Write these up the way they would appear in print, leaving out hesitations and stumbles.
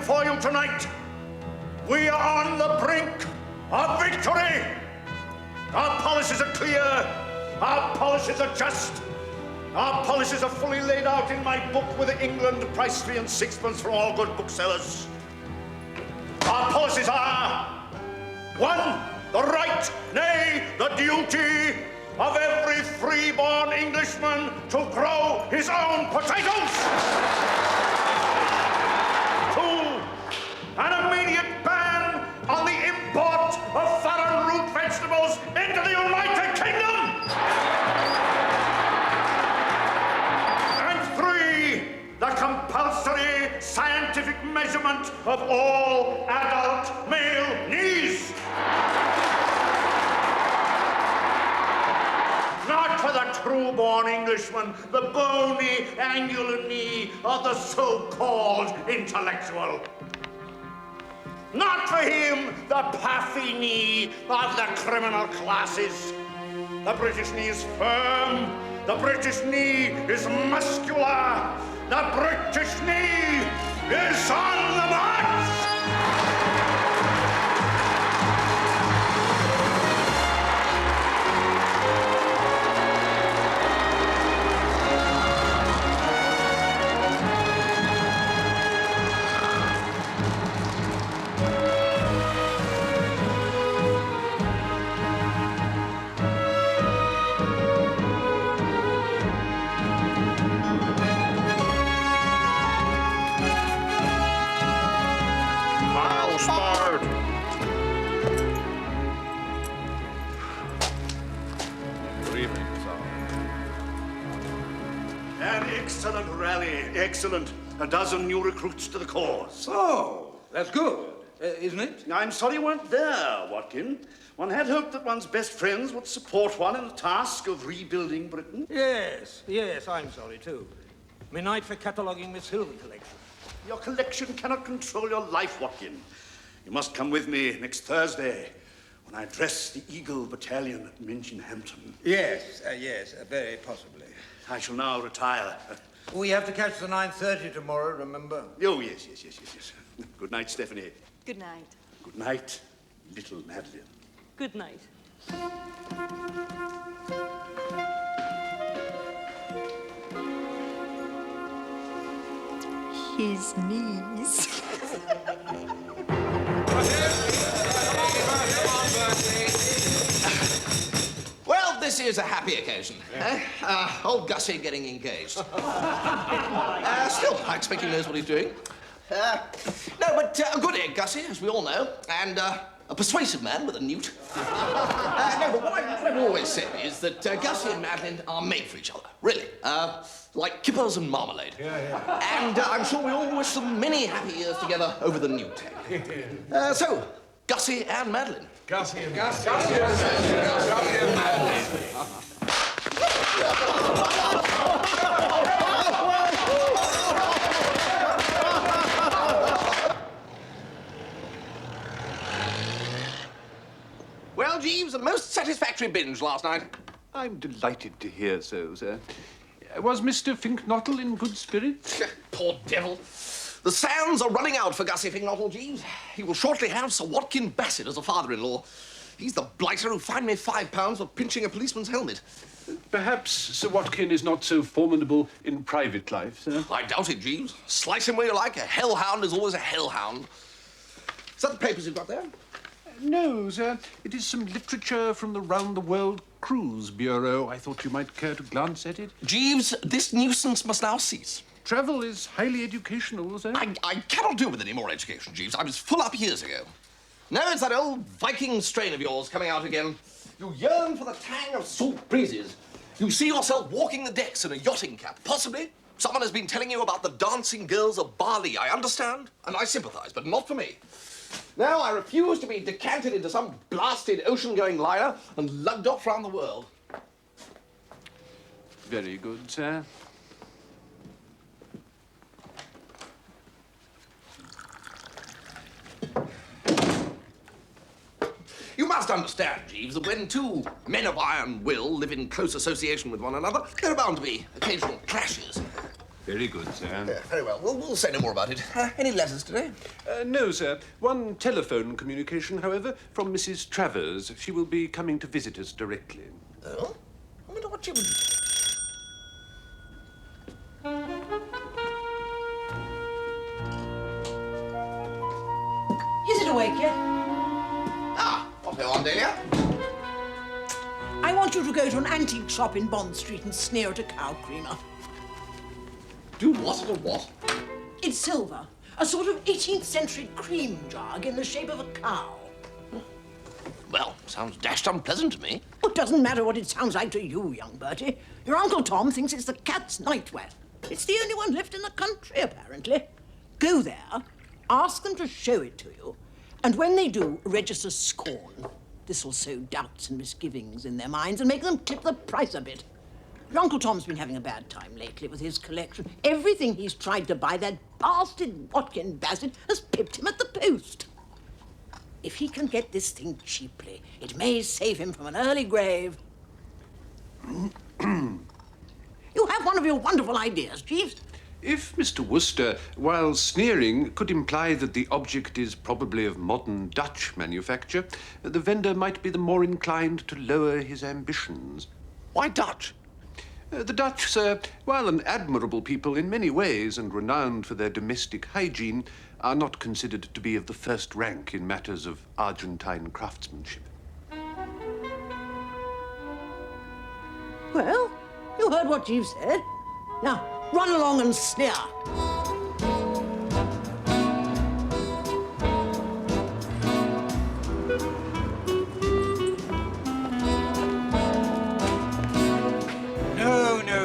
before you tonight, we are on the brink of victory. Our policies are clear. Our policies are just. Our policies are fully laid out in my book with England price 3 and 6pence from all good booksellers. Our policies are: 1, the right, nay, the duty of every free-born Englishman to grow his own potatoes. 2, an immediate ban on the import of foreign root vegetables into the United Kingdom. And 3, the compulsory scientific measurement of all adult male knees. Not for the true-born Englishman, the bony, angular knee of the so-called intellectual. Not for him, the puffy knee of the criminal classes. The British knee is firm. The British knee is muscular. The British knee is on the march. Excellent rally, excellent. A dozen new recruits to the cause. Oh, that's good, isn't it? I'm sorry you weren't there, Watkin. One had hoped that one's best friends would support one in the task of rebuilding Britain. Yes, I'm sorry too. Me night for cataloguing my silver collection. Your collection cannot control your life, Watkin. You must come with me next Thursday when I address the Eagle Battalion at Minchinhampton. Yes, very possibly. I shall now retire. We have to catch the 9:30 tomorrow, remember? Oh, yes. Good night, Stephanie. Good night. Good night, little Madeline. Good night. His knees. Well, this is a happy occasion. Old Gussie getting engaged. Still, I expect he knows what he's doing. No, but a good egg, Gussie, as we all know, and a persuasive man with a newt. No, but what I've always said is that Gussie and Madeline are made for each other, really. Like kippers and marmalade. Yeah. And I'm sure we all wish them many happy years together over the newt. So, Gussie and Madeline. Gussie and Madeline. Well, Jeeves, a most satisfactory binge last night. I'm delighted to hear so, sir. Was Mr. Finknottle in good spirits? Poor devil. The sands are running out for Gussie Finknottle, Jeeves. He will shortly have Sir Watkin Bassett as a father-in-law. He's the blighter who fined me £5 for pinching a policeman's helmet. Perhaps Sir Watkin is not so formidable in private life, sir. I doubt it, Jeeves. Slice him where you like. A hellhound is always a hellhound. Is that the papers you've got there? No, sir. It is some literature from the Round-the-World Cruise Bureau. I thought you might care to glance at it. Jeeves, this nuisance must now cease. Travel is highly educational, sir. I cannot do with any more education, Jeeves. I was full up years ago. No, it's that old Viking strain of yours coming out again. You yearn for the tang of salt breezes. You see yourself walking the decks in a yachting cap. Possibly someone has been telling you about the dancing girls of Bali. I understand, and I sympathize, but not for me. Now, I refuse to be decanted into some blasted ocean-going liner and lugged off round the world. Very good, sir. You must understand, Jeeves, that when two men of iron will live in close association with one another, there are bound to be occasional clashes. Very good, sir. Yeah, very well. We'll say no more about it. Any letters today? No, sir. One telephone communication, however, from Mrs. Travers. She will be coming to visit us directly. Oh? I wonder what you would... Is it awake yet? Ah, what's going on, Delia? I want you to go to an antique shop in Bond Street and sneer at a cow creamer. Do what at a what? It's silver. A sort of 18th century cream jug in the shape of a cow. Well, sounds dashed unpleasant to me. Well, it doesn't matter what it sounds like to you, young Bertie. Your Uncle Tom thinks it's the cat's nightwear. It's the only one left in the country, apparently. Go there, ask them to show it to you, and when they do, register scorn. This will sow doubts and misgivings in their minds and make them clip the price a bit. Your Uncle Tom's been having a bad time lately with his collection. Everything he's tried to buy, that bastard Watkin Bassett has pipped him at the post. If he can get this thing cheaply, it may save him from an early grave. You have one of your wonderful ideas, Jeeves. If Mr. Wooster, while sneering, could imply that the object is probably of modern Dutch manufacture, the vendor might be the more inclined to lower his ambitions. Why Dutch? The Dutch, sir, while an admirable people in many ways and renowned for their domestic hygiene, are not considered to be of the first rank in matters of Argentine craftsmanship. Well, you heard what Jeeves said. Now, run along and sneer.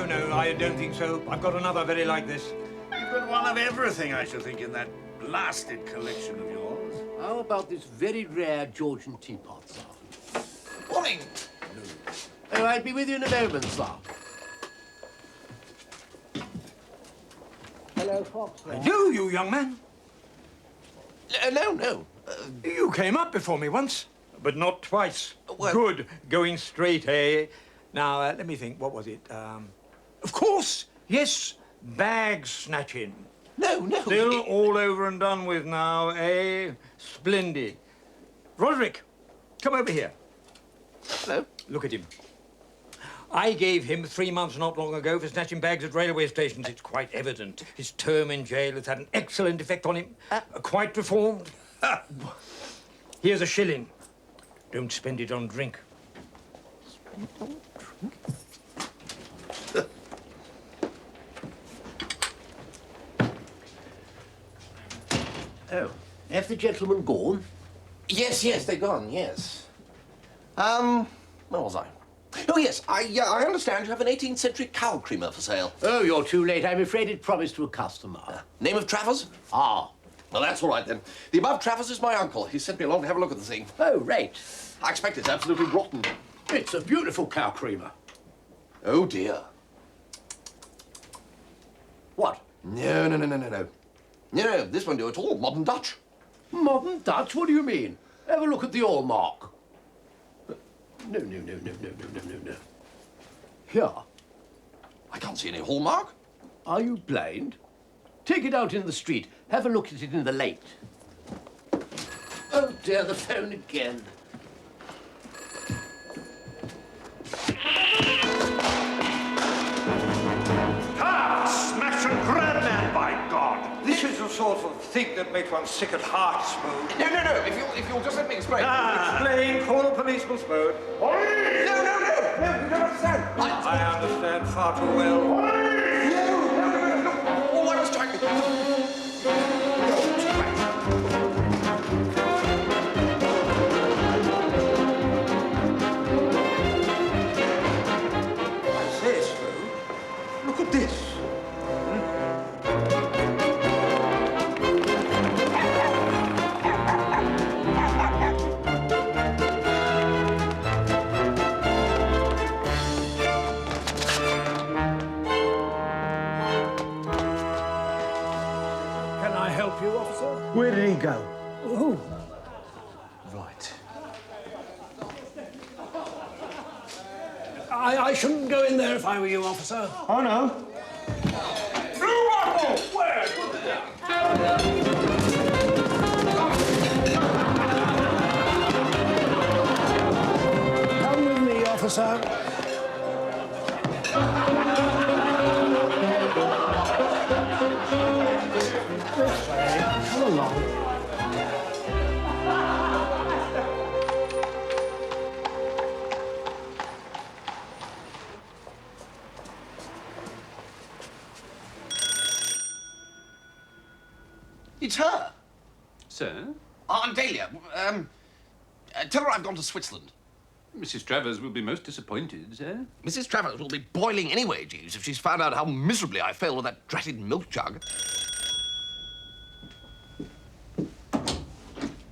No, I don't think so. I've got another very like this. You've got one of everything, I should think, in that blasted collection of yours. How about this very rare Georgian teapot, sir? Morning. Oh, I'll be with you in a moment, sir. Hello, Fox. Do you, young man? No. You came up before me once, but not twice. Well- Good. Going straight, eh? Now, let me think. What was it? Of course. Yes. Bag snatching. No. Still all over and done with now, eh? Splendid. Roderick, come over here. Hello. Look at him. I gave him 3 months not long ago for snatching bags at railway stations. It's quite evident. His term in jail has had an excellent effect on him. Quite reformed. Here's a shilling. Don't spend it on drink. Oh, have the gentlemen gone? Yes, they're gone, yes. Where was I? Oh, yes, I understand you have an 18th century cow creamer for sale. Oh, you're too late. I'm afraid it promised to a customer. Name of Travers? Ah. Well, that's all right, then. The above Travers is my uncle. He sent me along to have a look at the thing. Oh, right. I expect it's absolutely rotten. It's a beautiful cow creamer. Oh, dear. What? No. No, this won't do at all. Modern Dutch. Modern Dutch? What do you mean? Have a look at the hallmark. No. Here. I can't see any hallmark. Are you blind? Take it out in the street. Have a look at it in the lake. Oh, dear, the phone again. Smash and grab, man, by God! This is the sort of thing that makes one sick at heart, Spode. No. If you'll just let me explain. Explain, call a policeman, Spode. No, you don't understand. I understand far too well. No. All I was trying to... I say, Spode, look at this. Can I help you, officer? Where did he go? Oh. Right. I shouldn't go in there if I were you, officer. Oh, no. sir. This way. Come along. It's her. Sir? Aunt Dahlia. Tell her I've gone to Switzerland. Mrs. Travers will be most disappointed, sir. Mrs. Travers will be boiling anyway, Jeeves, if she's found out how miserably I failed with that dratted milk jug.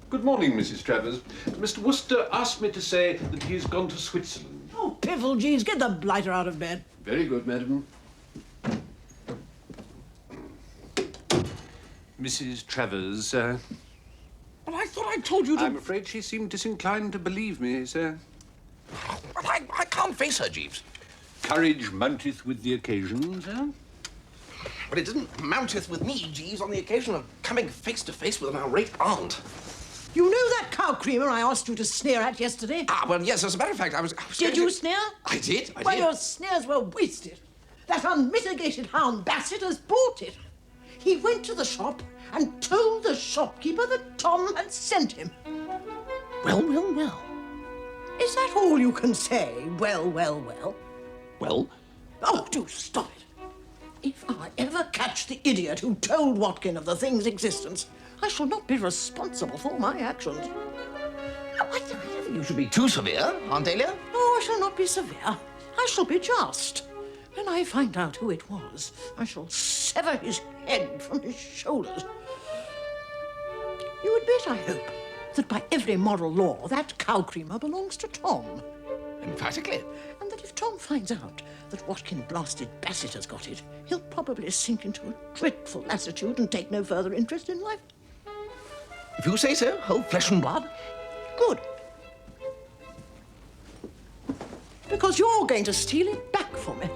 Good morning, Mrs. Travers. Mr. Wooster asked me to say that he's gone to Switzerland. Oh, piffle, Jeeves, get the blighter out of bed. Very good, madam. Mrs. Travers, sir. Well, I thought I told you to... I'm afraid she seemed disinclined to believe me, sir. But I can't face her, Jeeves. Courage mounteth with the occasion, sir. But it didn't mounteth with me, Jeeves, on the occasion of coming face to face with an irate aunt. You know that cow creamer I asked you to sneer at yesterday? Ah, well, yes, as a matter of fact, I was Did you sneer? I did. Well, your sneers were wasted. That unmitigated hound Bassett has bought it. He went to the shop and told the shopkeeper that Tom had sent him. Well, well, well. Is that all you can say? Well, well, well. Well? Oh, do stop it. If I ever catch the idiot who told Watkin of the thing's existence, I shall not be responsible for my actions. Oh, I don't think you should be too severe, Aunt Dahlia. No, I shall not be severe. I shall be just. When I find out who it was, I shall sever his head from his shoulders. You admit, I hope, that by every moral law, that cow creamer belongs to Tom. Emphatically. And that if Tom finds out that Watkin blasted Bassett has got it, he'll probably sink into a dreadful lassitude and take no further interest in life. If you say so, whole flesh and blood. Good. Because you're going to steal it back for me.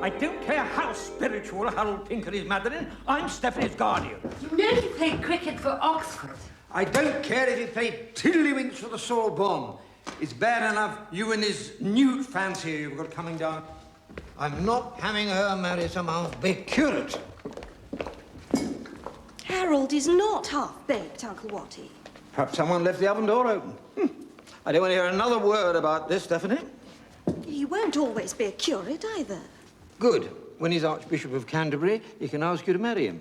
I don't care how spiritual Harold Pinker is, Madeline. I'm Stephanie's guardian. You know he played cricket for Oxford. I don't care if he played tiddlywinks for the Sorbonne. It's bad enough you and this newt fancy you've got coming down. I'm not having her marry some half-baked curate. Harold is not half-baked, Uncle Watty. Perhaps someone left the oven door open. I don't want to hear another word about this, Stephanie. He won't always be a curate, either. Good. When he's Archbishop of Canterbury, he can ask you to marry him.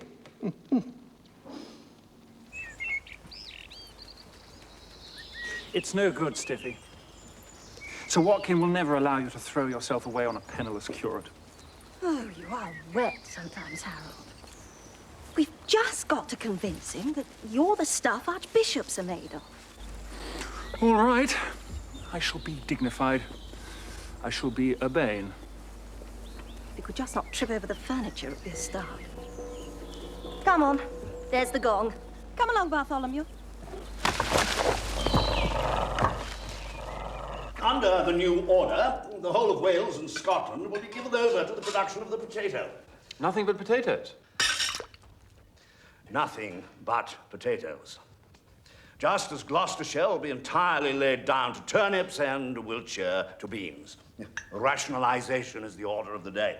It's no good, Stiffy. Sir Watkin will never allow you to throw yourself away on a penniless curate. Oh, you are wet sometimes, Harold. We've just got to convince him that you're the stuff archbishops are made of. All right. I shall be dignified. I shall be urbane. If we could just not trip over the furniture at this start. Come on. There's the gong. Come along, Bartholomew. Under the new order, the whole of Wales and Scotland will be given over to the production of the potato. Nothing but potatoes. Nothing but potatoes. Just as Gloucestershire will be entirely laid down to turnips and Wiltshire to beans. Rationalisation is the order of the day.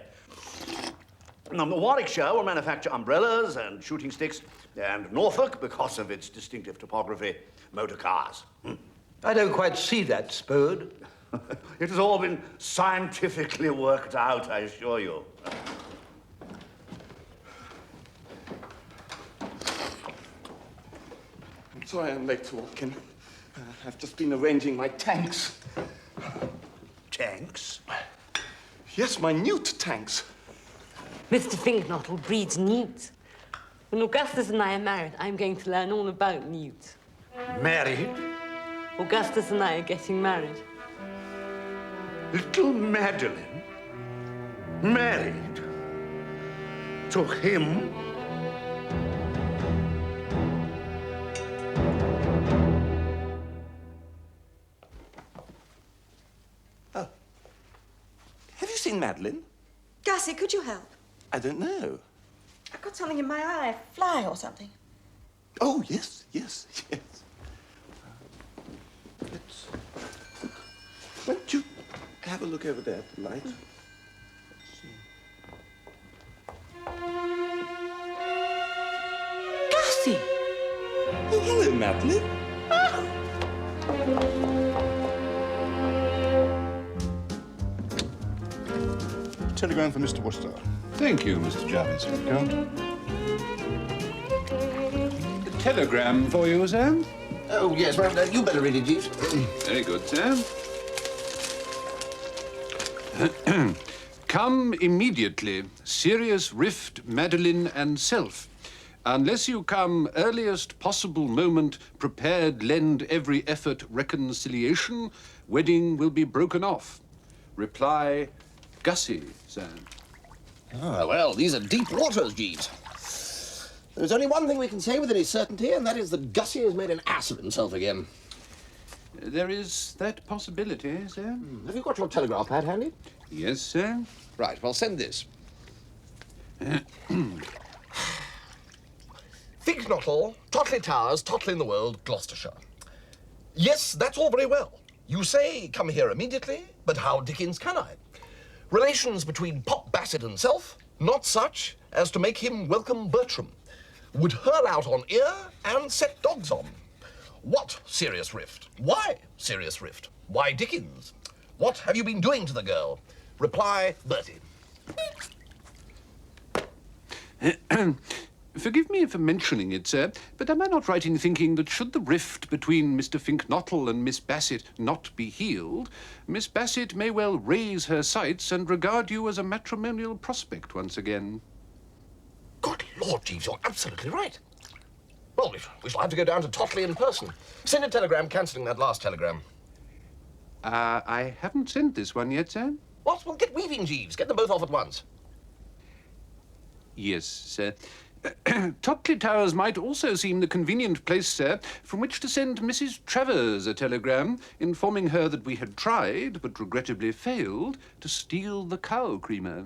Warwickshire will manufacture umbrellas and shooting sticks, and Norfolk, because of its distinctive topography, motor cars. I don't quite see that, Spode. It has all been scientifically worked out, I assure you. I'm sorry I'm late, Watkin. I've just been arranging my tanks. Tanks? Yes, my newt tanks. Mr. Finknottle breeds newts. When Augustus and I are married, I'm going to learn all about newts. Married? Augustus and I are getting married. Little Madeline? Married? To him? Have you seen Madeline? Gussie, could you help? I don't know. I've got something in my eye, a fly or something. Oh, yes, yes, yes. Why don't you have a look over there at the light? Gussie! Oh, hello, Madeline. Telegram for Mr. Wooster. Thank you, Mr. Jarvis. A telegram for you, sir? Oh, yes, well, you better read it, Jeeves. Very good, sir. Come immediately. Serious rift, Madeline and self. Unless you come earliest possible moment, prepared lend every effort reconciliation, wedding will be broken off. Reply, Gussie, sir. Ah, well, these are deep waters, Jeeves. There's only one thing we can say with any certainty, and that is that Gussie has made an ass of himself again. There is that possibility, sir. Have you got your telegraph pad handy? Yes, sir. Right, well, send this. Finknottle, Totley Towers, Totley in the World, Gloucestershire. Yes, that's all very well. You say, come here immediately, but how Dickens can I? Relations between Pop Bassett and self, not such as to make him welcome Bertram. Would hurl out on ear and set dogs on. What serious rift? Why serious rift? Why Dickens? What have you been doing to the girl? Reply, Bertie. Forgive me for mentioning it, sir, but am I not right in thinking that should the rift between Mr. Finknottle and Miss Bassett not be healed, Miss Bassett may well raise her sights and regard you as a matrimonial prospect once again? Good Lord, Jeeves, you're absolutely right. Well, we shall have to go down to Totley in person. Send a telegram cancelling that last telegram. I haven't sent this one yet, sir. What? Well, get weaving, Jeeves. Get them both off at once. Yes, sir. Totley Towers might also seem the convenient place, sir, from which to send Mrs. Travers a telegram informing her that we had tried, but regrettably failed, to steal the cow creamer.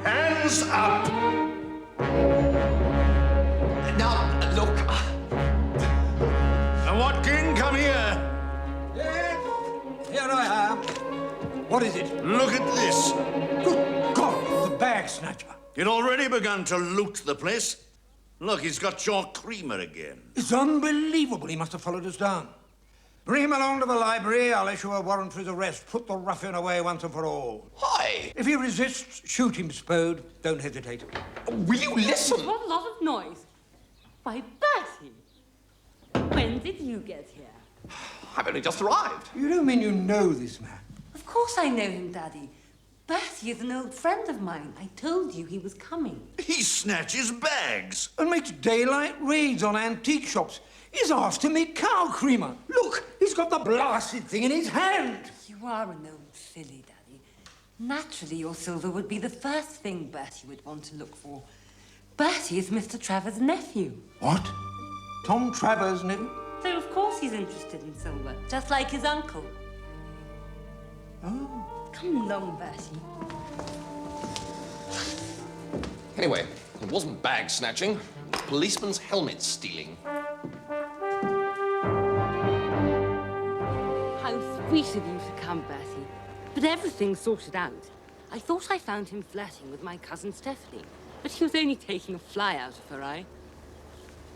Hands up! Now, look. Now, Watkin, come here. Yes, here I am. What is it? Look at this. Good God, the bag snatcher. He'd already begun to loot the place. Look, he's got your creamer again. It's unbelievable. He must have followed us down. Bring him along to the library. I'll issue a warrant for his arrest. Put the ruffian away once and for all. Why? If he resists, shoot him, Spode. Don't hesitate. Will you listen? What a lot of noise. Why, Bertie, when did you get here? I've only just arrived. You don't mean you know this man? Of course I know him, Daddy. Bertie is an old friend of mine. I told you he was coming. He snatches bags. And makes daylight raids on antique shops. He's asked to meet cow creamer. Look, he's got the blasted thing in his hand. You are an old silly, Daddy. Naturally, your silver would be the first thing Bertie would want to look for. Bertie is Mr. Travers' nephew. What? Tom Travers' nephew? So of course he's interested in silver, just like his uncle. Oh. Come along, Bertie. Anyway, it wasn't bag snatching. It was policeman's helmet stealing. How sweet of you to come, Bertie. But everything's sorted out. I thought I found him flirting with my cousin Stephanie, but he was only taking a fly out of her eye.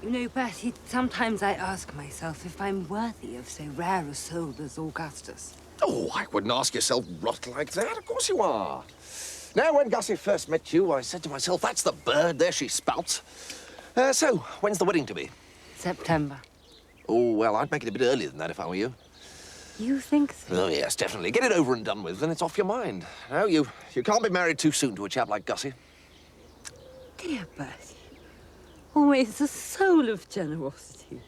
You know, Bertie, sometimes I ask myself if I'm worthy of so rare a soul as Augustus. Oh, I wouldn't ask yourself rot like that. Of course you are. Now, when Gussie first met you, I said to myself, that's the bird, there she spouts. So, when's the wedding to be? September. Oh, well, I'd make it a bit earlier than that if I were you. You think so? Oh, yes, definitely. Get it over and done with, then it's off your mind. No, you can't be married too soon to a chap like Gussie. Dear Bertie. Always the soul of generosity.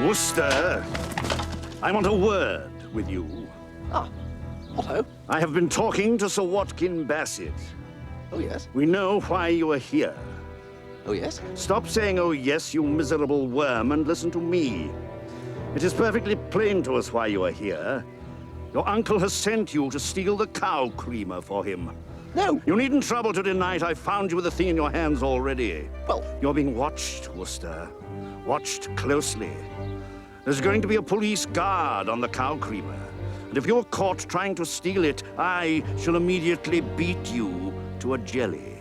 Wooster, I want a word with you. Ah, Otto? I have been talking to Sir Watkin Bassett. Oh, yes? We know why you are here. Oh, yes? Stop saying, oh, yes, you miserable worm, and listen to me. It is perfectly plain to us why you are here. Your uncle has sent you to steal the cow creamer for him. No. You needn't trouble to deny it. I found you with the thing in your hands already. Well... You're being watched, Wooster. Watched closely. There's going to be a police guard on the cow creamer. And if you're caught trying to steal it, I shall immediately beat you to a jelly.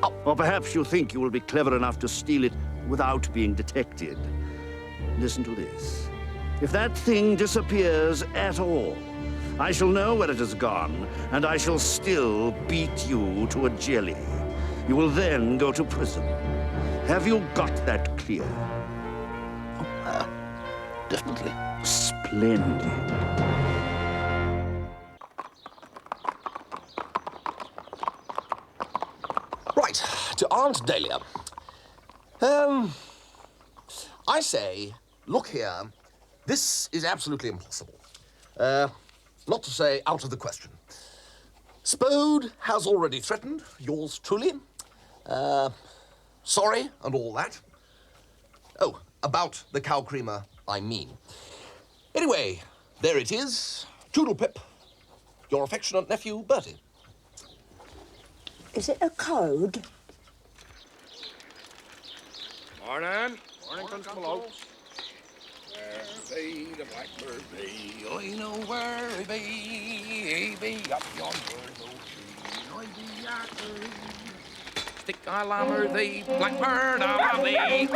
Oh. Or perhaps you think you will be clever enough to steal it without being detected. Listen to this. If that thing disappears at all, I shall know where it has gone, and I shall still beat you to a jelly. You will then go to prison. Have you got that clear? Definitely. Splendid. Right, to Aunt Dahlia. I say, look here, this is absolutely impossible. Not to say out of the question. Spode has already threatened, yours truly. Sorry and all that. Oh, about the cow creamer, I mean. Anyway, there it is. Toodle pip. Your affectionate nephew, Bertie. Is it a code? Morning. Morning, Constable Oaks. Where be the blackbird be? I know where he be up yonder low tree. I be after stick a lammer the blackbird of thee.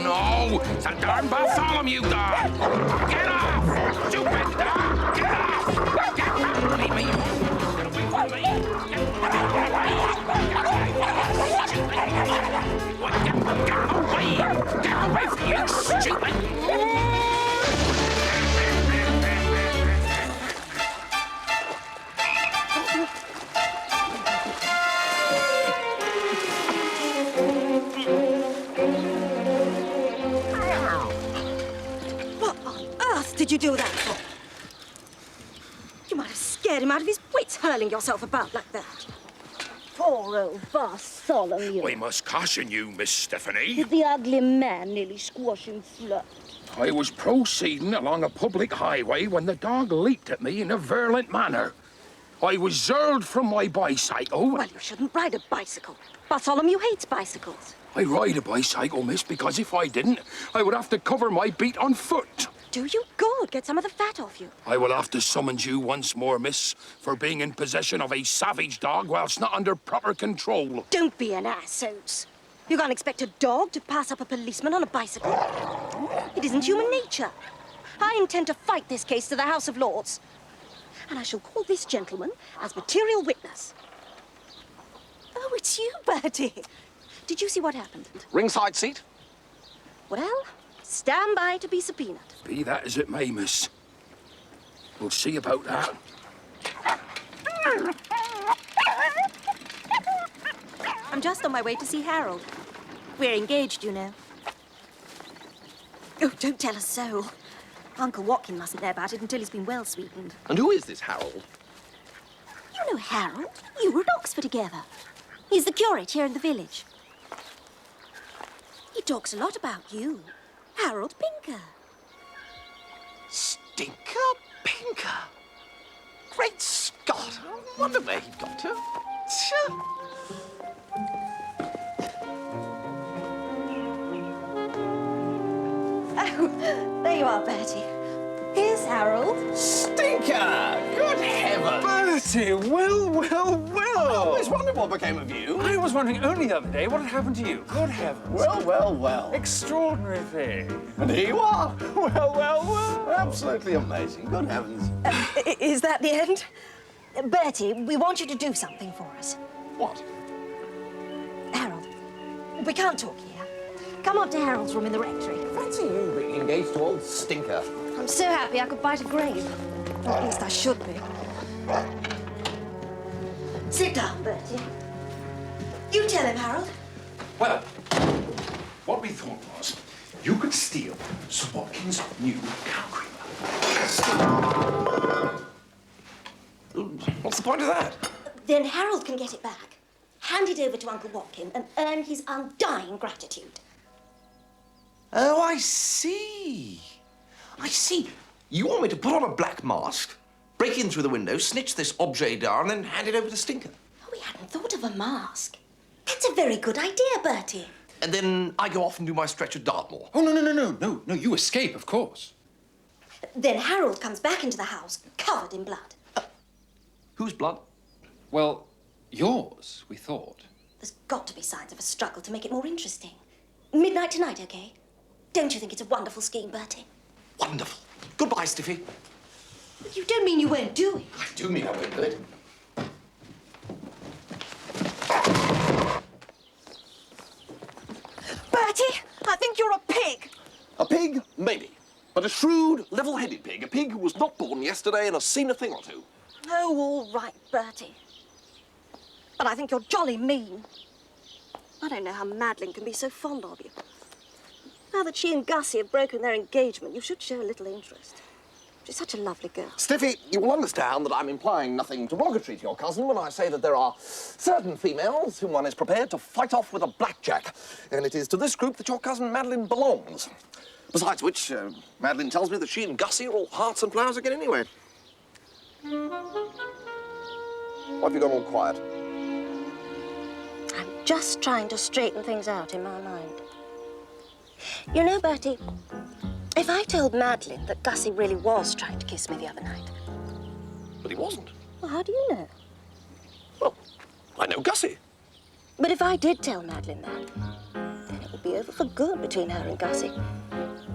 No, it's a darn Bartholomew dog. Get off, stupid dog. Get off. Get off. Leave me alone. Get away from me. Get away. Get away from you, stupid. Did you do that for? You might have scared him out of his wits, hurling yourself about like that. Poor old Bartholomew. I must caution you, Miss Stephanie. Did the ugly man nearly squash him flat? I was proceeding along a public highway when the dog leaped at me in a virulent manner. I was zerled from my bicycle. Well, you shouldn't ride a bicycle. Bartholomew hates bicycles. I ride a bicycle, miss, because if I didn't, I would have to cover my beat on foot. Do you? Good. Get some of the fat off you. I will have to summons you once more, miss, for being in possession of a savage dog whilst not under proper control. Don't be an ass, Oates. You can't expect a dog to pass up a policeman on a bicycle. It isn't human nature. I intend to fight this case to the House of Lords. And I shall call this gentleman as material witness. Oh, it's you, Bertie. Did you see what happened? Ringside seat? Well, stand by to be subpoenaed. Be that as it may, miss. We'll see about that. I'm just on my way to see Harold. We're engaged, you know. Oh, don't tell a soul. Uncle Watkin mustn't know about it until he's been well sweetened. And who is this Harold? You know Harold. You were at Oxford together. He's the curate here in the village. He talks a lot about you. Harold Pinker. Stinker Pinker? Great Scott! I wonder where he got to. Oh, there you are, Bertie. Here's Harold. Stinker! Good heavens! Bertie, well. Oh, it's wonderful what became of you. I was wondering only the other day what had happened to you. Good heavens. Well, well, well. Extraordinary thing. And here you are. Well, well, well. Absolutely amazing. Good heavens. Is that the end? Bertie, we want you to do something for us. What? Harold, we can't talk here. Come up to Harold's room in the rectory. Fancy you being engaged to old Stinker. I'm so happy I could bite a grape. Or at least I should be. Sit down, Bertie. You tell him, Harold. Well, what we thought was you could steal Sir Watkins' new cow creamer. What's the point of that? Then Harold can get it back, hand it over to Uncle Watkin, and earn his undying gratitude. Oh, I see. I see. You want me to put on a black mask, break in through the window, snitch this objet d'art, and then hand it over to Stinker. Oh, we hadn't thought of a mask. That's a very good idea, Bertie. And then I go off and do my stretch at Dartmoor. Oh, no, you escape, of course. Then Harold comes back into the house, covered in blood. Whose blood? Well, yours, we thought. There's got to be signs of a struggle to make it more interesting. Midnight tonight, okay? Don't you think it's a wonderful scheme, Bertie? Wonderful. Goodbye, Stiffy. But you don't mean you won't do it. I do mean I won't do it. Bertie, I think you're a pig. A pig? Maybe. But a shrewd, level-headed pig. A pig who was not born yesterday and has seen a thing or two. Oh, all right, Bertie. But I think you're jolly mean. I don't know how Madeline can be so fond of you. Now that she and Gussie have broken their engagement, you should show a little interest. She's such a lovely girl. Stiffy, you will understand that I'm implying nothing derogatory to your cousin when I say that there are certain females whom one is prepared to fight off with a blackjack. And it is to this group that your cousin Madeline belongs. Besides which, Madeline tells me that she and Gussie are all hearts and flowers again anyway. Why have you gone all quiet? I'm just trying to straighten things out in my mind. You know, Bertie, if I told Madeline that Gussie really was trying to kiss me the other night... But he wasn't. Well, how do you know? Well, I know Gussie. But if I did tell Madeline that, then it would be over for good between her and Gussie.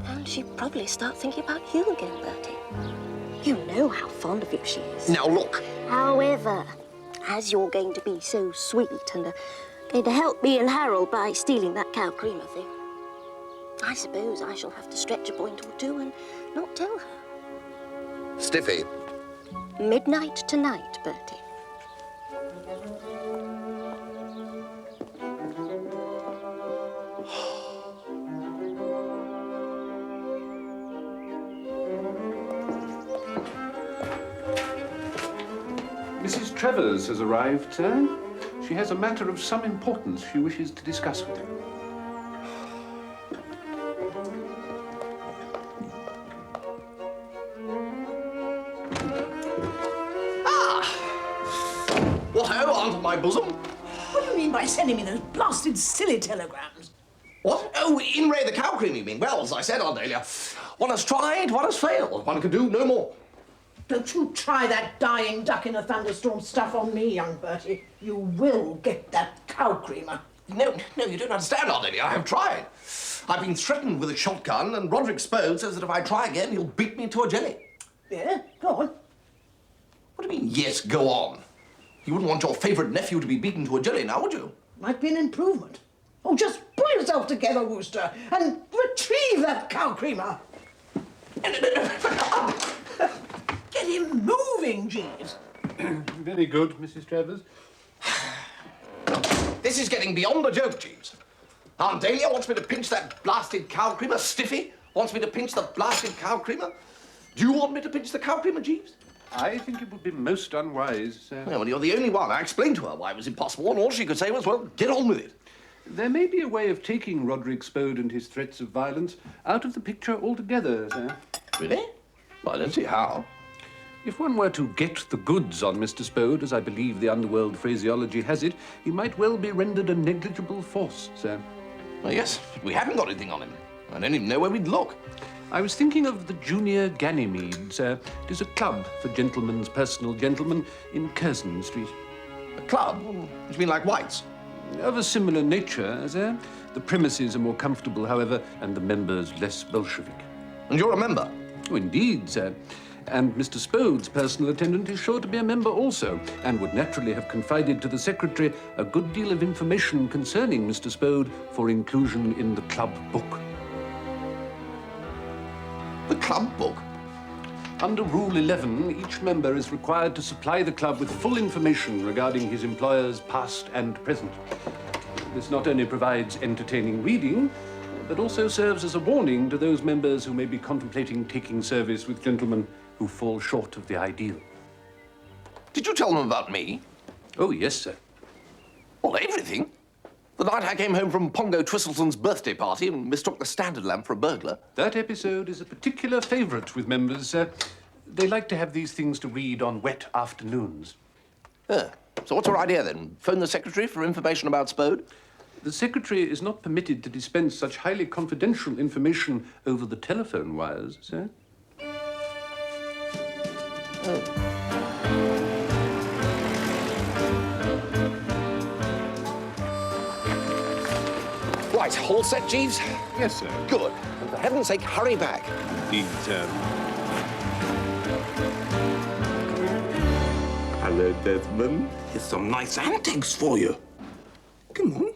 And she'd probably start thinking about you again, Bertie. You know how fond of you she is. Now, look. However, as you're going to be so sweet and going to help me and Harold by stealing that cow creamer thing, I suppose I shall have to stretch a point or two and not tell her. Stiffy. Midnight tonight, Bertie. Mrs. Travers has arrived, sir. She has a matter of some importance she wishes to discuss with you. What ho, under my bosom? What do you mean by sending me those blasted silly telegrams? What? Oh, in Ray the cow cream, you mean? Well, as I said, Ardelia, one has tried, one has failed. One can do no more. Don't you try that dying duck in a thunderstorm stuff on me, young Bertie. You will get that cow creamer. No, you don't understand, Ardelia. I have tried. I've been threatened with a shotgun, and Roderick Spode says that if I try again, he'll beat me to a jelly. Yeah, go on. What do you mean, yes, go on? You wouldn't want your favourite nephew to be beaten to a jelly now, would you? Might be an improvement. Oh, just pull yourself together, Wooster, and retrieve that cow creamer. Get him moving, Jeeves. Very good, Mrs. Travers. This is getting beyond a joke, Jeeves. Aunt Dahlia wants me to pinch that blasted cow creamer. Stiffy wants me to pinch the blasted cow creamer. Do you want me to pinch the cow creamer, Jeeves? I think it would be most unwise, sir. Well, you're the only one. I explained to her why it was impossible, and all she could say was, well, get on with it. There may be a way of taking Roderick Spode and his threats of violence out of the picture altogether, sir. Really? Well, I don't see how. If one were to get the goods on Mr. Spode, as I believe the underworld phraseology has it, he might well be rendered a negligible force, sir. Well, yes, we haven't got anything on him. I don't even know where we'd look. I was thinking of the Junior Ganymede, sir. It is a club for gentlemen's personal gentlemen in Curzon Street. A club? You mean like White's? Of a similar nature, sir. The premises are more comfortable, however, and the members less Bolshevik. And you're a member? Oh, indeed, sir. And Mr. Spode's personal attendant is sure to be a member also, and would naturally have confided to the secretary a good deal of information concerning Mr. Spode for inclusion in the club book. The club book? Under Rule 11, each member is required to supply the club with full information regarding his employers, past and present. This not only provides entertaining reading, but also serves as a warning to those members who may be contemplating taking service with gentlemen who fall short of the ideal. Did you tell them about me? Oh, yes, sir. Well, everything. The night I came home from Pongo Twistleton's birthday party and mistook the standard lamp for a burglar. That episode is a particular favourite with members, sir. They like to have these things to read on wet afternoons. So what's our idea, then? Phone the secretary for information about Spode? The secretary is not permitted to dispense such highly confidential information over the telephone wires, sir. Right, all set, Jeeves? Yes, sir. Good. And for heaven's sake, hurry back. Indeed, sir. Hello, Desmond. Here's some nice antics for you. Come on. Why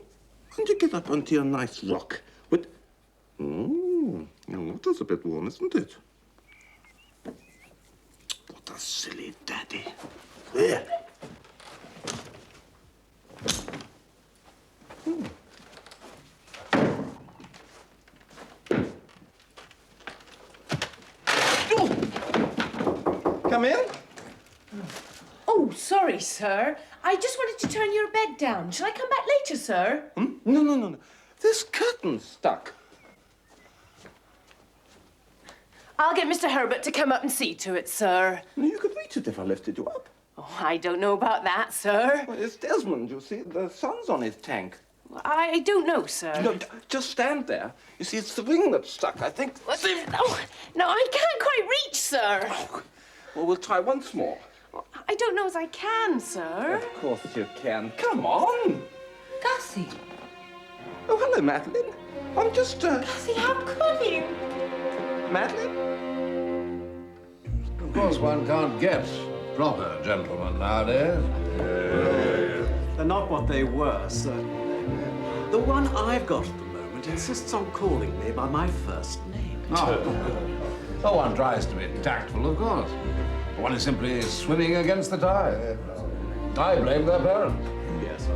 don't you get up onto your nice rock? But... that is a bit warm, isn't it? What a silly daddy. There. Come in. Oh, sorry, sir. I just wanted to turn your bed down. Shall I come back later, sir? No. This curtain's stuck. I'll get Mr. Herbert to come up and see to it, sir. You could reach it if I lifted you up. Oh, I don't know about that, sir. Well, it's Desmond, you see. The sun's on his tank. I don't know, sir. No, just stand there. You see, it's the ring that's stuck, I think. No, I can't quite reach, sir. Well, we'll try once more. I don't know as I can, sir. Of course you can. Come on. Gussie. Oh, hello, Madeline. I'm just, Gussie, how could you? Madeline? Of course, one can't get proper gentlemen nowadays. They're not what they were, sir. The one I've got at the moment insists on calling me by my first name. No one tries to be tactful, of course. One is simply swimming against the tide. I blame their parents. Yes,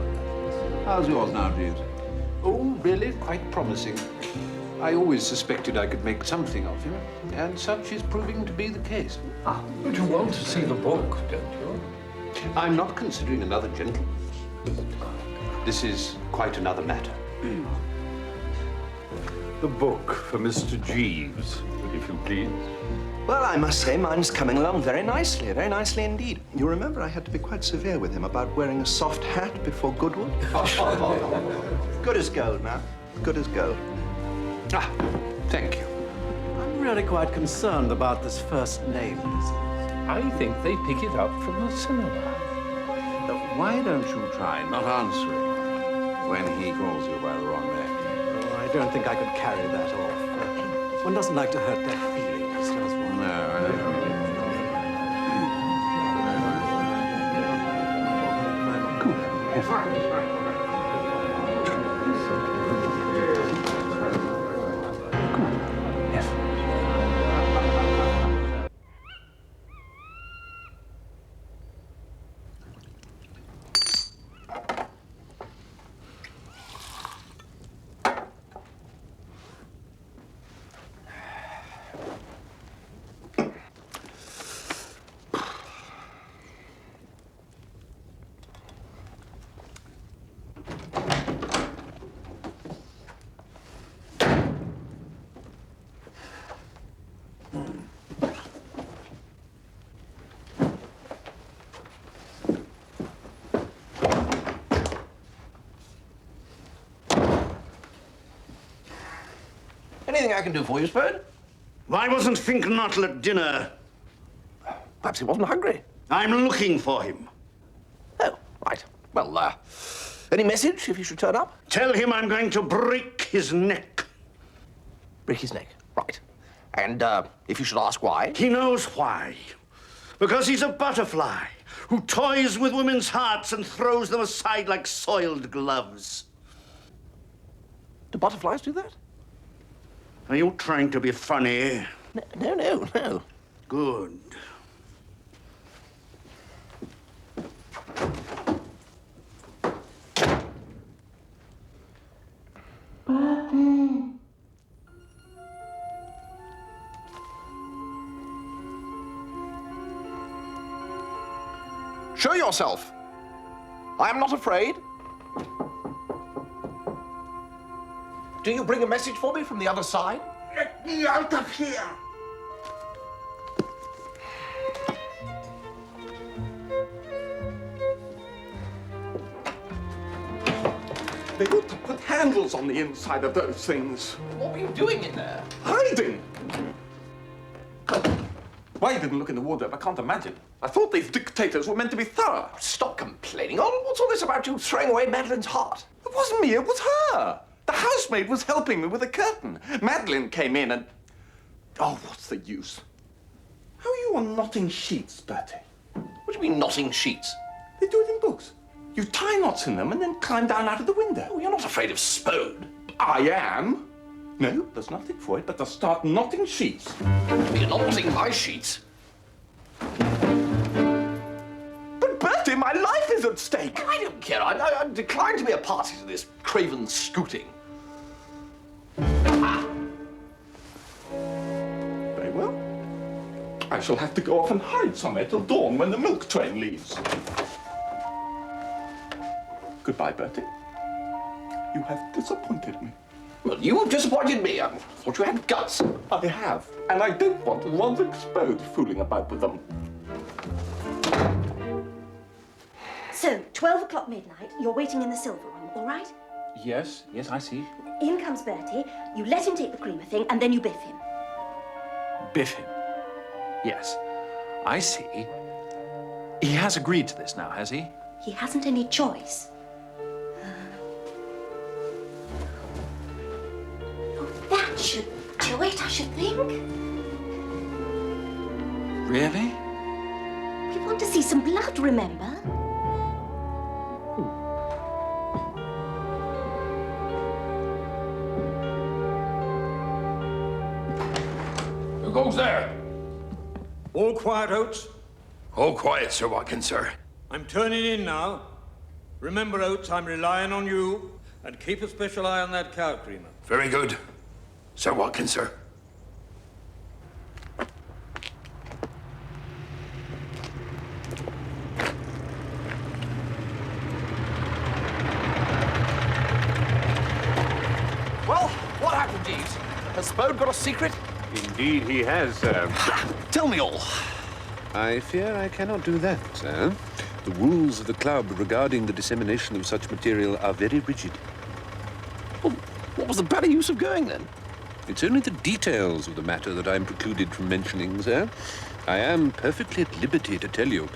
How's yours now, Jeeves? Oh, really? Quite promising. I always suspected I could make something of him, and such is proving to be the case. But you want to see the book, don't you? I'm not considering another gentleman. This is quite another matter. The book for Mr. Jeeves, if you please. Well, I must say mine's coming along very nicely indeed. You remember I had to be quite severe with him about wearing a soft hat before Goodwood? Good as gold, man. Good as gold. Thank you. I'm really quite concerned about this first name business. I think they pick it up from the cinema. Why don't you try not answering when he calls you by the wrong name? Oh, I don't think I could carry that off. One doesn't like to hurt their feelings, does one? No, I don't. Anything I can do for you, Spode? Why wasn't Finkenottle at dinner? Perhaps he wasn't hungry. I'm looking for him. Oh, right. Well, any message if he should turn up? Tell him I'm going to break his neck. Break his neck, right. And if you should ask why? He knows why. Because he's a butterfly who toys with women's hearts and throws them aside like soiled gloves. Do butterflies do that? Are you trying to be funny? No. Good. Show yourself. I am not afraid. Do you bring a message for me from the other side? Let me out of here. They ought to put handles on the inside of those things. What were you doing in there? Hiding! Why you didn't look in the wardrobe, I can't imagine. I thought these dictators were meant to be thorough. Stop complaining. What's all this about you throwing away Madeline's heart? It wasn't me, it was her. The housemaid was helping me with a curtain. Madeline came in and... Oh, what's the use? How are you on knotting sheets, Bertie? What do you mean, knotting sheets? They do it in books. You tie knots in them and then climb down out of the window. Oh, you're not afraid of Spode. I am. No, there's nothing for it but to start knotting sheets. You're not knotting my sheets. But Bertie, my life is at stake. I don't care. I decline to be a party to this craven scooting. Very well. I shall have to go off and hide somewhere till dawn when the milk train leaves. Goodbye, Bertie. You have disappointed me. Well, you have disappointed me. I thought you had guts. I have, and I don't want Roderick Spode fooling about with them. So, 12 o'clock midnight, you're waiting in the silver room, all right? Yes, I see. In comes Bertie, you let him take the creamer thing, and then you biff him. Biff him. Yes, I see. He has agreed to this now, has he? He hasn't any choice. That should do it, I should think. Really? We want to see some blood, remember? Who goes there? All quiet, Oates. All quiet, Sir Watkins, sir. I'm turning in now. Remember, Oates, I'm relying on you. And keep a special eye on that cow creamer. Very good. Sir Watkins, sir. Well, what happened, Jeeves? Has Spode got a secret? Indeed he has, sir. Tell me all. I fear I cannot do that, sir. The rules of the club regarding the dissemination of such material are very rigid. Well, what was the better use of going, then? It's only the details of the matter that I'm precluded from mentioning, sir. I am perfectly at liberty to tell you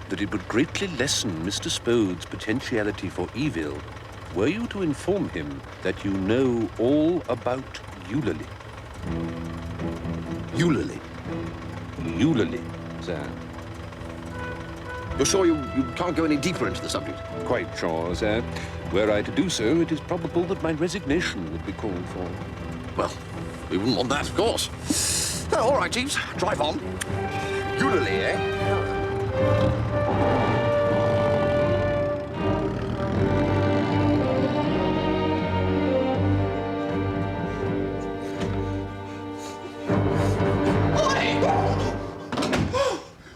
that it would greatly lessen Mr. Spode's potentiality for evil were you to inform him that you know all about Eulalie. Eulalie? Eulalie, sir. You're sure you can't go any deeper into the subject? Quite sure, sir. Were I to do so, it is probable that my resignation would be called for. Well, we wouldn't want that, of course. Oh, all right, Jeeves, drive on. Eulalie, eh?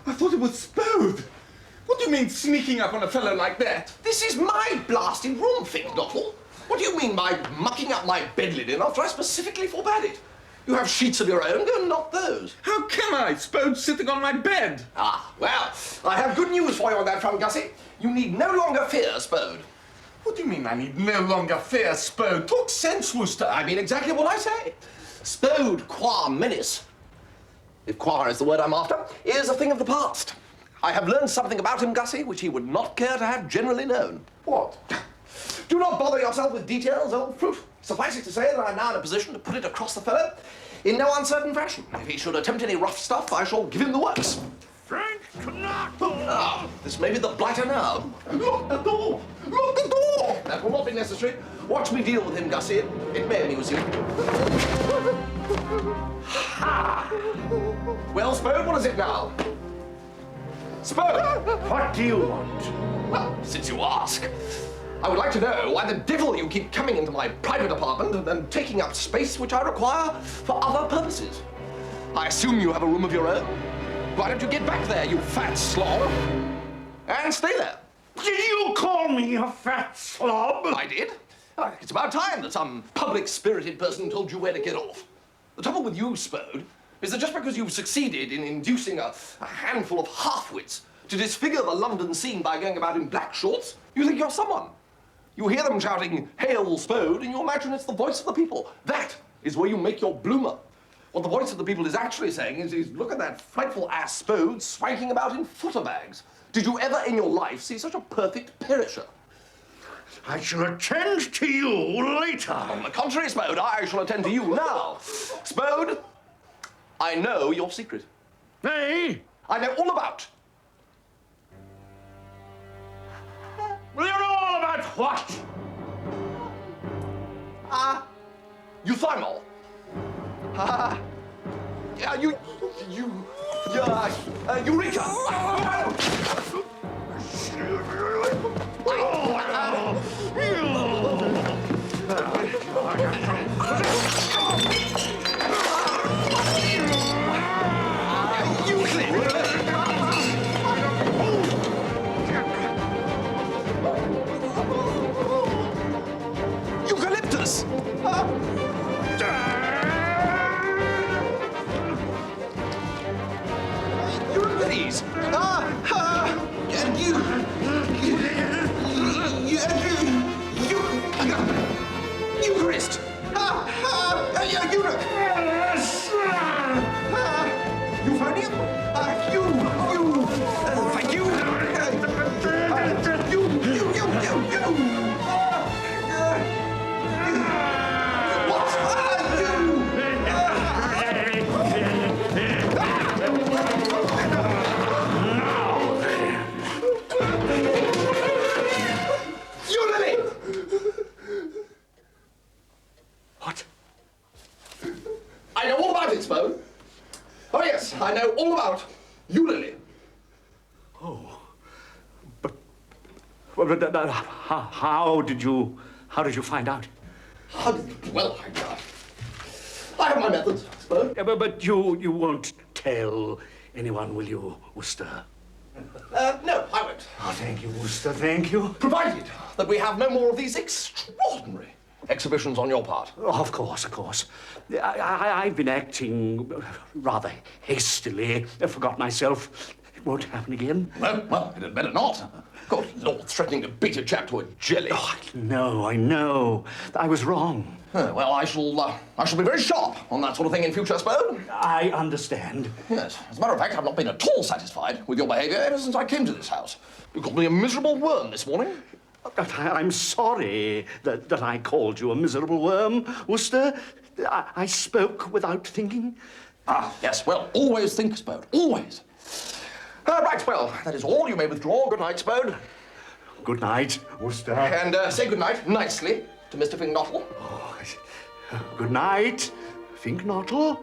I thought it was Spode. What do you mean sneaking up on a fellow like that? This is my blasted room, Finknottle. What do you mean by mucking up my bed linen after I specifically forbade it? You have sheets of your own, go and knock those. How can I? Spode's sitting on my bed. Ah, well, I have good news for you on that front, Gussie. You need no longer fear Spode. What do you mean I need no longer fear Spode? Talk sense, Wooster. I mean exactly what I say. Spode qua menace, if qua is the word I'm after, is a thing of the past. I have learned something about him, Gussie, which he would not care to have generally known. What? Do not bother yourself with details, old fruit. Suffice it to say that I'm now in a position to put it across the fellow in no uncertain fashion. If he should attempt any rough stuff, I shall give him the works. Frank Knuckle! This may be the blighter now. Lock the door! Lock the door! That will not be necessary. Watch me deal with him, Gussie. It may amuse you. Ha! Well, Spode, what is it now? Spode! What do you want? Well, since you ask, I would like to know why the devil you keep coming into my private apartment and taking up space which I require for other purposes. I assume you have a room of your own. Why don't you get back there, you fat slob, and stay there? Did you call me a fat slob? I did. It's about time that some public-spirited person told you where to get off. The trouble with you, Spode, is that just because you've succeeded in inducing a handful of half-wits to disfigure the London scene by going about in black shorts, you think you're someone. You hear them shouting, "Hail, Spode," and you imagine it's the voice of the people. That is where you make your bloomer. What the voice of the people is actually saying is look at that frightful ass Spode swanking about in footer bags. Did you ever in your life see such a perfect perisher? I shall attend to you later. On the contrary, Spode, I shall attend to you now. Spode, I know your secret. Hey? I know all about. Will you know all about what? Euthymol. Eureka. Eucalyptus. Euripides. And Eucharist. Eunuch. Euphonium. Thank you. I know all about it, Spode. Oh, yes, I know all about you, Lily. Oh, but how did you find out? Well, I have my methods, Spode. Yeah, but you won't tell anyone, will you, Wooster? No, I won't. Oh, thank you, Wooster, thank you. Provided that we have no more of these extraordinary exhibitions on your part. Oh, of course, of course. I've been acting rather hastily. I forgot myself. It won't happen again. Well, it had better not. Good Lord, threatening to beat a chap to a jelly. Oh, I know. I was wrong. Well, I shall be very sharp on that sort of thing in future, Spode. I understand. Yes. As a matter of fact, I've not been at all satisfied with your behaviour ever since I came to this house. You called me a miserable worm this morning. I'm sorry that I called you a miserable worm, Wooster. I spoke without thinking. Ah, yes, well, always think, Spode, always. Right, well, that is all. You may withdraw. Good night, Spode. Good night, Wooster. And say good night, nicely, to Mr. Fingnottle. Oh, good night, Fingnottle.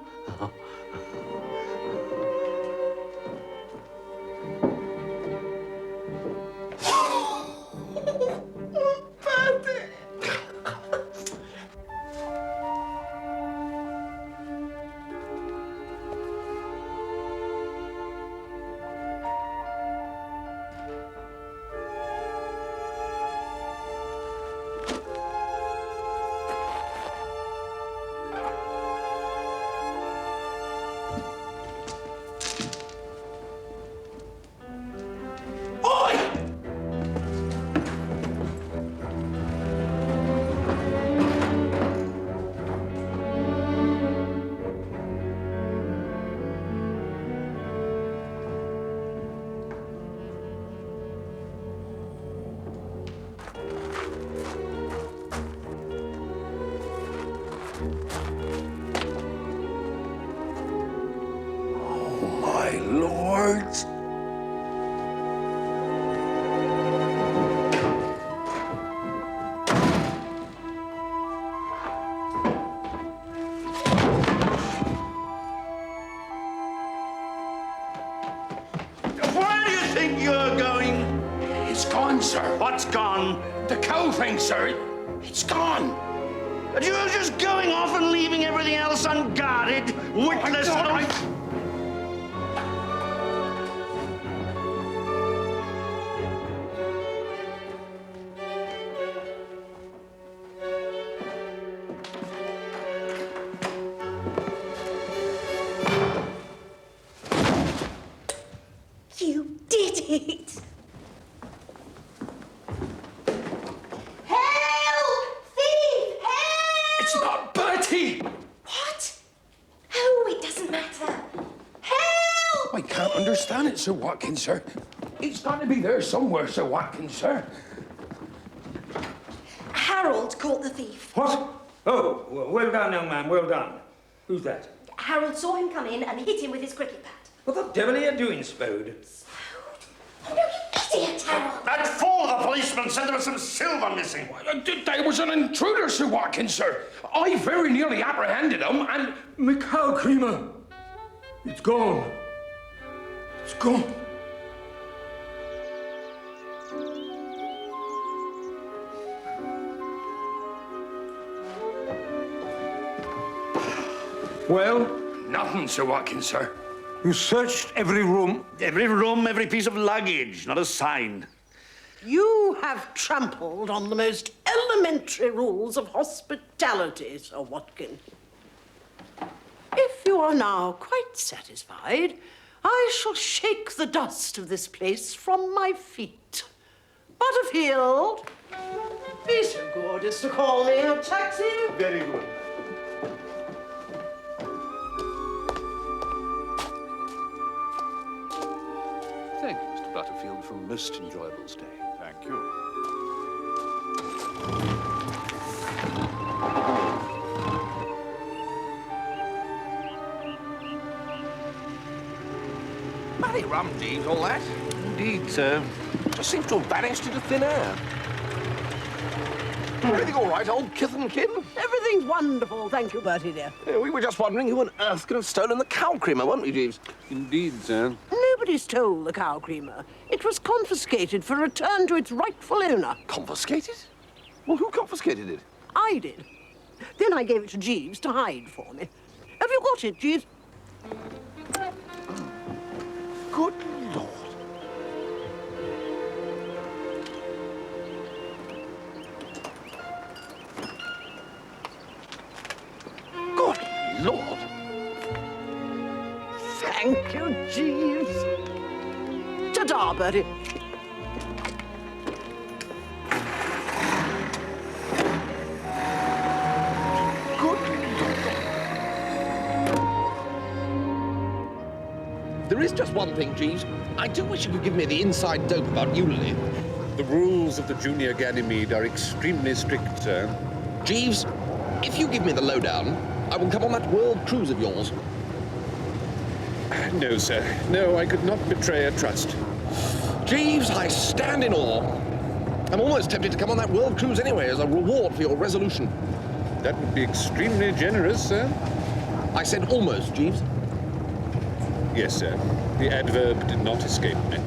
my lords. Where do you think you're going? It's gone, sir. What's gone? The cow thing, sir. It's gone. And you're just going off and leaving everything else unguarded, witless. You did it! Help! Thief! Help! It's not Bertie! What? Oh, it doesn't matter. Help! I can't understand it, Sir Watkins, sir. It's got to be there somewhere, Sir Watkins, sir. Harold caught the thief. What? Oh, well done, young man, well done. Who's that? Harold saw him come in and hit him with his cricket bat. What the devil are you doing, Spode? Oh, no, you idiot, Harold! That fool of a policeman said there was some silver missing. There was an intruder, Sir Watkins, sir. I very nearly apprehended him, and... My cow creamer. It's gone. It's gone. Well? Nothing, Sir Watkins, sir. You searched every room? Every room, every piece of luggage, not a sign. You have trampled on the most elementary rules of hospitality, Sir Watkins. If you are now quite satisfied, I shall shake the dust of this place from my feet. Butterfield, be so good as to call me a taxi. Very good. Thank you, Mr. Butterfield, for a most enjoyable stay. Thank you. Bloody rum, Jeeves, all that. Indeed, sir. Just seems to have vanished into thin air. Everything all right, old kith and kin? Everything's wonderful, thank you, Bertie, dear. Yeah, we were just wondering who on earth could have stolen the cow creamer, weren't we, Jeeves? Indeed, sir. Nobody stole the cow creamer. It was confiscated for return to its rightful owner. Confiscated? Well, who confiscated it? I did. Then I gave it to Jeeves to hide for me. Have you got it, Jeeves? Good Lord. Good Lord. Thank you, Jeeves. Ta-da, Bertie. There is just one thing, Jeeves. I do wish you could give me the inside dope about Eulalie. The rules of the Junior Ganymede are extremely strict, sir. Jeeves, if you give me the lowdown, I will come on that world cruise of yours. No, sir. No, I could not betray a trust. Jeeves, I stand in awe. I'm almost tempted to come on that world cruise anyway as a reward for your resolution. That would be extremely generous, sir. I said almost, Jeeves. Yes, sir. The adverb did not escape me.